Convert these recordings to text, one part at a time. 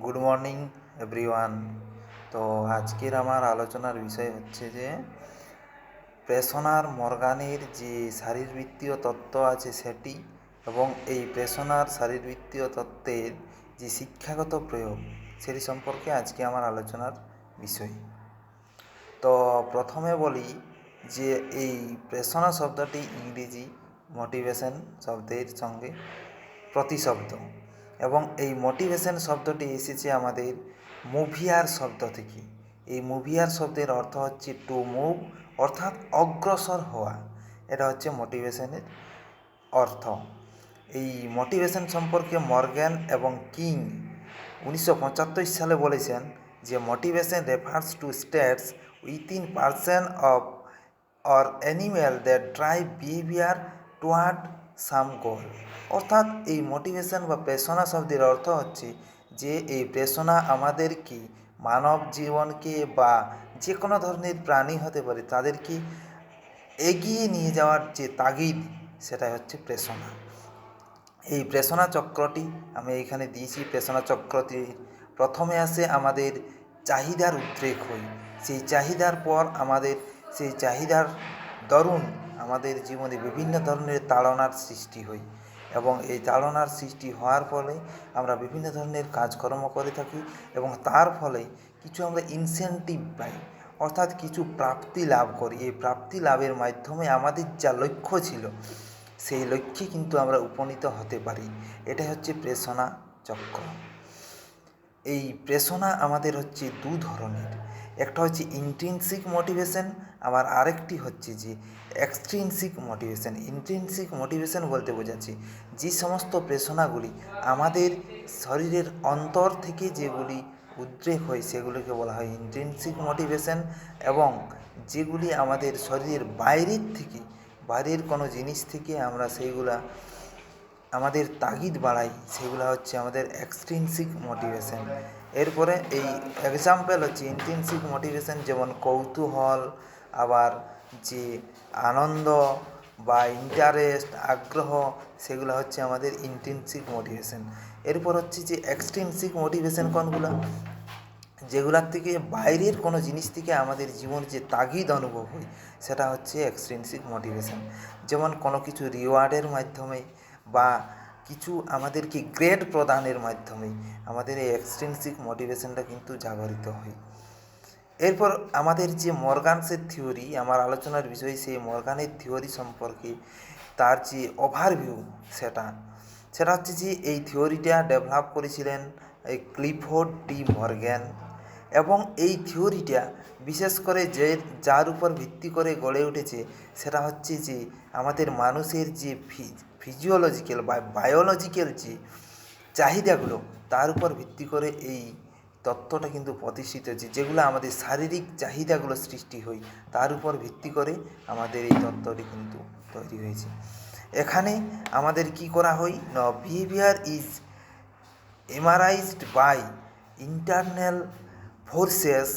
Good morning everyone. তো আজকের আমার আলোচনার বিষয় হচ্ছে যে প্রেষণার মর্গানের যে শারীরবৃত্তীয় তত্ত্ব আছে সেটি এবং এই প্রেষণার শারীরবৃত্তীয় তত্ত্বের যে শিক্ষাগত প্রয়োগ সেটি সম্পর্কে আজকে আমার আলোচনার বিষয়। তো প্রথমে বলি যে এই প্রেষণা শব্দটি ইংরেজি মোটিভেশন শব্দের সঙ্গে প্রতিশব্দ এবং এই মোটিভেশন শব্দটি এসেছে আমাদের মুভিয়ার শব্দ থেকে। এই মুভিয়ার শব্দের অর্থ হচ্ছে টু মুভ, অর্থাৎ অগ্রসর হওয়া। এটা হচ্ছে মোটিভেশনের অর্থ। এই মোটিভেশন সম্পর্কে মর্গ্যান এবং কিং 1975 সালে বলেছেন যে motivation refers to states within person of or animal that drive behaviour toward some goal. অর্থাৎ এই মোটিভেশন বা প্রেরণা শব্দের অর্থ হচ্ছে যে এই প্রেরণা আমাদেরকে মানব জীবনকে বা যে কোনো ধরনের প্রাণী হতে পারে তাদেরকে এগিয়ে নিয়ে যাওয়ার যে তাগিদ সেটাই হচ্ছে প্রেরণা। এই প্রেষণা চক্রটি আমি এইখানে দিয়েছি। প্রেষণা চক্রটি প্রথমে আসে আমাদের চাহিদার উদ্রেক হয়, সেই চাহিদার পর আমাদের সেই চাহিদার দরুন আমাদের জীবনে বিভিন্ন ধরনের তাড়নার সৃষ্টি হয় এবং এই তাড়নার সৃষ্টি হওয়ার ফলে আমরা বিভিন্ন ধরনের কাজকর্ম করে থাকি এবং তার ফলে কিছু আমরা ইনসেন্টিভ পাই, অর্থাৎ কিছু প্রাপ্তি লাভ করি। এই প্রাপ্তি লাভের মাধ্যমে আমাদের যা লক্ষ্য ছিল সেই লক্ষ্যে কিন্তু আমরা উপনীত হতে পারি। এটা হচ্ছে প্রেষণা চক্র। এই প্রেষণা আমাদের হচ্ছে দু ধরনের, একটা হচ্ছে ইন্ট্রিনসিক মোটিভেশন, আবার আরেকটি হচ্ছে যে এক্সট্রিনসিক মোটিভেশন। ইন্ট্রিনসিক মোটিভেশন বলতে বোঝাচ্ছি যে সমস্ত প্রেষণাগুলি আমাদের শরীরের অন্তর থেকে যেগুলি উদ্রেক হয় সেগুলিকে বলা হয় ইন্ট্রিনসিক মোটিভেশন, এবং যেগুলি আমাদের শরীরের বাইরের থেকে, বাইরের কোনো জিনিস থেকে আমরা সেইগুলা আমাদের তাগিদ বাড়াই, সেগুলো হচ্ছে আমাদের এক্সট্রিনসিক মোটিভেশন। এরপরে এই এক্সাম্পল হচ্ছে ইন্ট্রিনসিক মোটিভেশন, যেমন কৌতূহল, আবার যে আনন্দ বা ইন্টারেস্ট, আগ্রহ, সেগুলো হচ্ছে আমাদের ইন্ট্রিনসিক মোটিভেশন। এরপর হচ্ছে যে এক্সট্রিনসিক মোটিভেশন কোনগুলো, যেগুলার থেকে বাইরের কোনো জিনিস থেকে আমাদের জীবন যে তাগিদ অনুভব হয় সেটা হচ্ছে এক্সট্রিনসিক মোটিভেশন। যেমন কোনো কিছু রিওয়ার্ডের মাধ্যমে বা কিছু আমাদেরকে গ্রেড প্রদানের মাধ্যমে আমাদের এই এক্সট্রিনসিক মোটিভেশনটা কিন্তু জাগরিত হয়। এরপর আমাদের যে মর্গানসের থিওরি আমার আলোচনার বিষয়, সেই মর্গানের থিওরি সম্পর্কে তার যে ওভারভিউ সেটা হচ্ছে যে এই থিওরিটা ডেভেলপ করেছিলেন এই ক্লিফোর্ড ডি মর্গ্যান, এবং এই থিওরিটা বিশেষ করে যার উপর ভিত্তি করে গড়ে উঠেছে সেটা হচ্ছে যে আমাদের মানুষের যে ফিজিওলজিক্যাল বা বায়োলজিক্যাল যে চাহিদাগুলো তার উপর ভিত্তি করে এই তত্ত্বটা কিন্তু প্রতিষ্ঠিত হয়েছে। যেগুলো আমাদের শারীরিক চাহিদাগুলো সৃষ্টি হয় তার উপর ভিত্তি করে আমাদের এই তত্ত্বটি কিন্তু তৈরি হয়েছে। এখানে আমাদের কি করা হয় না, behaviour is energised by internal forces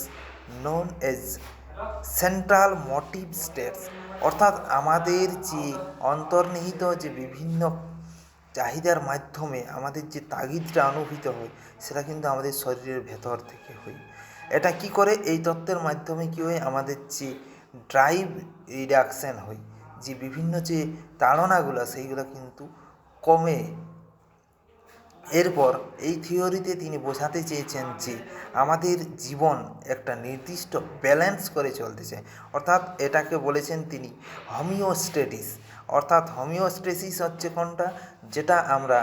known as central motive states. অর্থাৎ আমাদের যে অন্তর্নিহিত যে বিভিন্ন চাহিদার মাধ্যমে আমাদের যে তাগিদটা অনুভূত হয় সেটা কিন্তু আমাদের শরীরের ভেতর থেকে হয়। এটা কি করে, এই তত্ত্বের মাধ্যমে কি হয়, আমাদের যে ড্রাইভ রিডাকশান হয়, যে বিভিন্ন যে তাড়নাগুলো সেইগুলো কিন্তু কমে। এরপর এই থিওরিতে তিনি বোঝাতে চেয়েছেন যে আমাদের জীবন একটা নির্দিষ্ট ব্যালেন্স করে চলতে চায়, অর্থাৎ এটাকে বলেছেন তিনি হোমিওস্ট্যাটিস। অর্থাৎ হোমিওস্ট্যাসিস হচ্ছে কোনটা, যেটা আমরা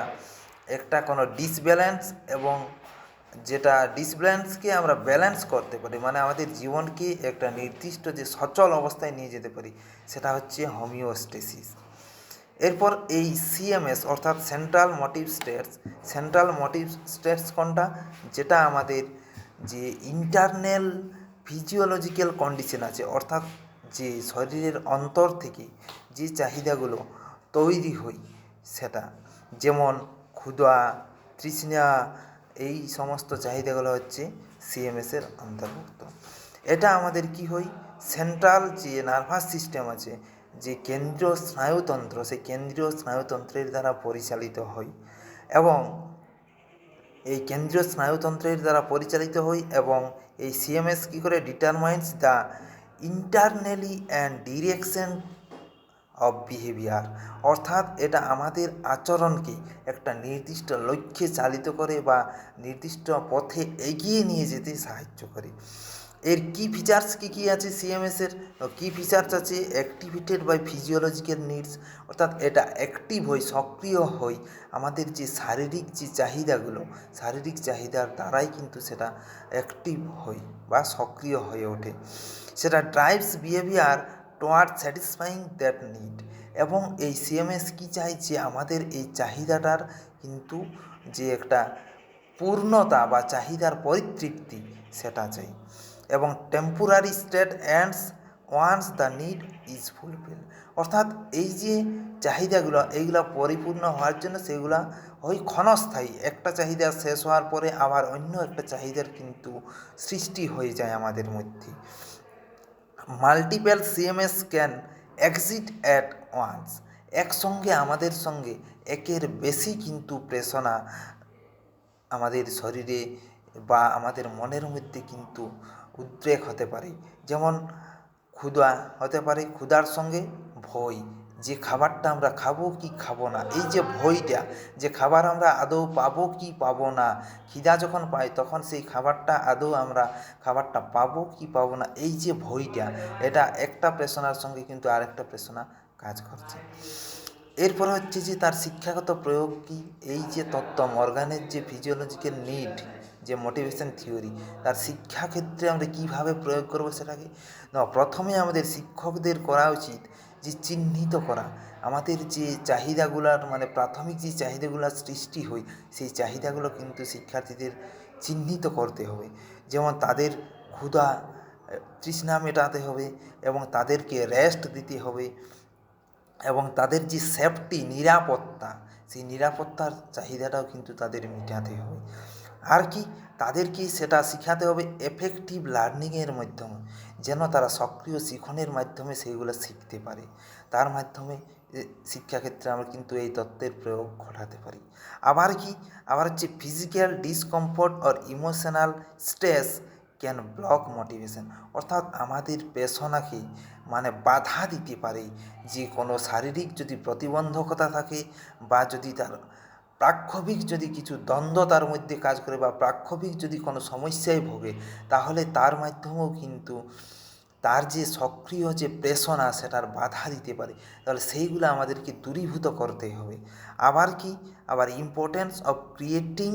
একটা কোনো ডিসব্যালেন্স এবং যেটা ডিসব্যালেন্সকে আমরা ব্যালেন্স করতে পারি, মানে আমাদের জীবনকে একটা নির্দিষ্ট যে সচল অবস্থায় নিয়ে যেতে পারি, সেটা হচ্ছে হোমিওস্ট্যাসিস। এরপর এই সিএমএস অর্থাৎ সেন্ট্রাল মোটিভ স্টেটস কোনটা, যেটা আমাদের যে ইন্টারনাল ফিজিওলজিক্যাল কন্ডিশন আছে, অর্থাৎ যে শরীরের অন্তর থেকে যে চাহিদাগুলো তৈরি হয় সেটা, যেমন ক্ষুধা, তৃষ্ণা, এই সমস্ত চাহিদাগুলো হচ্ছে সিএমএসের অন্তর্ভুক্ত। এটা আমাদের কি হয়, সেন্ট্রাল যে নার্ভাস সিস্টেম আছে, যে কেন্দ্রীয় স্নায়ুতন্ত্র, সেই কেন্দ্রীয় স্নায়ুতন্ত্রের দ্বারা পরিচালিত হয় এবং এই কেন্দ্রীয় স্নায়ুতন্ত্রের দ্বারা পরিচালিত হয় এবং এই সিএমএস কী করে determines the internally and direction of behaviour, অর্থাৎ এটা আমাদের আচরণকে একটা নির্দিষ্ট লক্ষ্যে চালিত করে বা নির্দিষ্ট পথে এগিয়ে নিয়ে যেতে সাহায্য করে। এর কি ফিচার্স কী আছে সিএমএসের? কি ফিচার্স আছে? অ্যাক্টিভেটেড বাই ফিজিওলজিক্যাল নিডস, অর্থাৎ এটা অ্যাক্টিভ হয়, সক্রিয় হয় আমাদের যে শারীরিক যে চাহিদাগুলো, শারীরিক চাহিদার দ্বারাই কিন্তু সেটা অ্যাক্টিভ হয় বা সক্রিয় হয়ে ওঠে। সেটা drives behaviour toward satisfying that need, এবং এই সিএমএস কী চাই? যে আমাদের এই চাহিদাটার কিন্তু যে একটা পূর্ণতা বা চাহিদার পরিতৃপ্তি সেটা চাই। এবং temporary state ends once the need is fulfil, অর্থাৎ এই যে চাহিদাগুলো এইগুলো পরিপূর্ণ হওয়ার জন্য সেগুলো ওই ক্ষণস্থায়ী, একটা চাহিদা শেষ হওয়ার পরে আবার অন্য একটা চাহিদার কিন্তু সৃষ্টি হয়ে যায় আমাদের মধ্যে। Multiple CMS can exit at once, একসঙ্গে আমাদের সঙ্গে একের বেশি কিন্তু প্রেষণা আমাদের শরীরে বা আমাদের মনের মধ্যে কিন্তু উদ্রেক হতে পারে। যেমন ক্ষুধা হতে পারে, ক্ষুধার সঙ্গে ভয়, যে খাবারটা আমরা খাবো কি খাবো না, এই যে ভয়টা, যে খাবার আমরা আদৌ পাবো কি পাবো না, খিদা যখন পাই তখন সেই খাবারটা আদৌ আমরা খাবারটা পাবো কি পাবো না, এই যে ভয়টা, এটা একটা প্রেষণার সঙ্গে কিন্তু আরেকটা প্রেষণা কাজ করছে। এরপরে হচ্ছে যে তার শিক্ষাগত প্রয়োগ কি? এই যে তত্ত্ব মর্গানের যে ফিজিওলজিক্যাল নিড, যে মোটিভেশন থিওরি, তার শিক্ষাক্ষেত্রে আমরা কীভাবে প্রয়োগ করবো সেটাকে না, প্রথমে আমাদের শিক্ষকদের করা উচিত যে চিহ্নিত করা আমাদের যে চাহিদাগুলার, মানে প্রাথমিক যে চাহিদাগুলোর সৃষ্টি হয় সেই চাহিদাগুলো কিন্তু শিক্ষার্থীদের চিহ্নিত করতে হবে। যেমন তাদের ক্ষুধা তৃষ্ণা মেটাতে হবে এবং তাদেরকে রেস্ট দিতে হবে এবং তাদের যে সেফটি নিরাপত্তা, সেই নিরাপত্তার চাহিদাটাও কিন্তু তাদের মেটাতে হবে। আর কি তাদেরকে সেটা শেখাতে হবে এফেক্টিভ লার্নিংয়ের মাধ্যমে, যেন তারা সক্রিয় শিখনের মাধ্যমে সেইগুলো শিখতে পারে। তার মাধ্যমে শিক্ষাক্ষেত্রে আমরা কিন্তু এই তত্ত্বের প্রয়োগ ঘটাতে পারি। আবার কি, আবার হচ্ছে physical discomfort or emotional stress can block motivation, অর্থাৎ আমাদের পেশনাকে মানে বাধা দিতে পারে যে কোনো শারীরিক যদি প্রতিবন্ধকতা থাকে বা যদি তার প্রাক্ষবিক যদি কিছু দ্বন্দ্ব তার মধ্যে কাজ করে বা প্রাক্ষবিক যদি কোনো সমস্যায় ভোগে, তাহলে তার মাধ্যমেও কিন্তু তার যে সক্রিয় যে প্রেষণা সেটার বাধা দিতে পারে। তাহলে সেইগুলো আমাদেরকে দূরীভূত করতে হবে। আবার কি, আবার importance of creating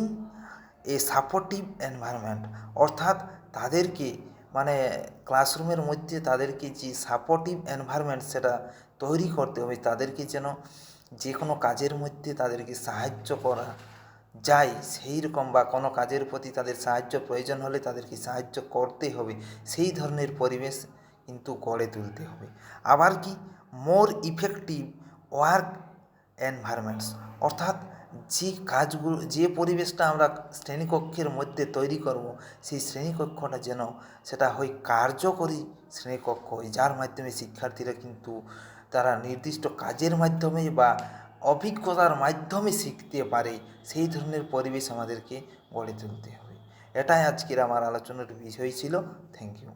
a supportive environment, অর্থাৎ তাদেরকে মানে ক্লাসরুমের মধ্যে তাদেরকে যে সাপোর্টিভ এনভায়রনমেন্ট সেটা তৈরি করতে হবে, তাদেরকে যেন যে কোনো কাজের মধ্যে তাদেরকে সাহায্য করা যায় সেই রকম, বা কোনো কাজের প্রতি তাদের সাহায্য প্রয়োজন হলে তাদেরকে সাহায্য করতে হবে, সেই ধরনের পরিবেশ কিন্তু গড়ে তুলতে হবে। আবার কি, মোর ইফেক্টিভ ওয়ার্ক এনভায়রনমেন্টস, অর্থাৎ যে কাজগুলো, যে পরিবেশটা আমরা শ্রেণীকক্ষের মধ্যে তৈরি করব, সেই শ্রেণীকক্ষটা যেন সেটা হয় কার্যকরী শ্রেণীকক্ষ হয়, যার মাধ্যমে শিক্ষার্থীরা কিন্তু তারা নির্দিষ্ট কাজের মাধ্যমে বা অভিজ্ঞতার মাধ্যমে শিখতে পারে, সেই ধরনের পরিবেশ আমাদেরকে গড়ে তুলতে হবে। এটাই আজকের আমার আলোচনার বিষয় ছিল। Thank you.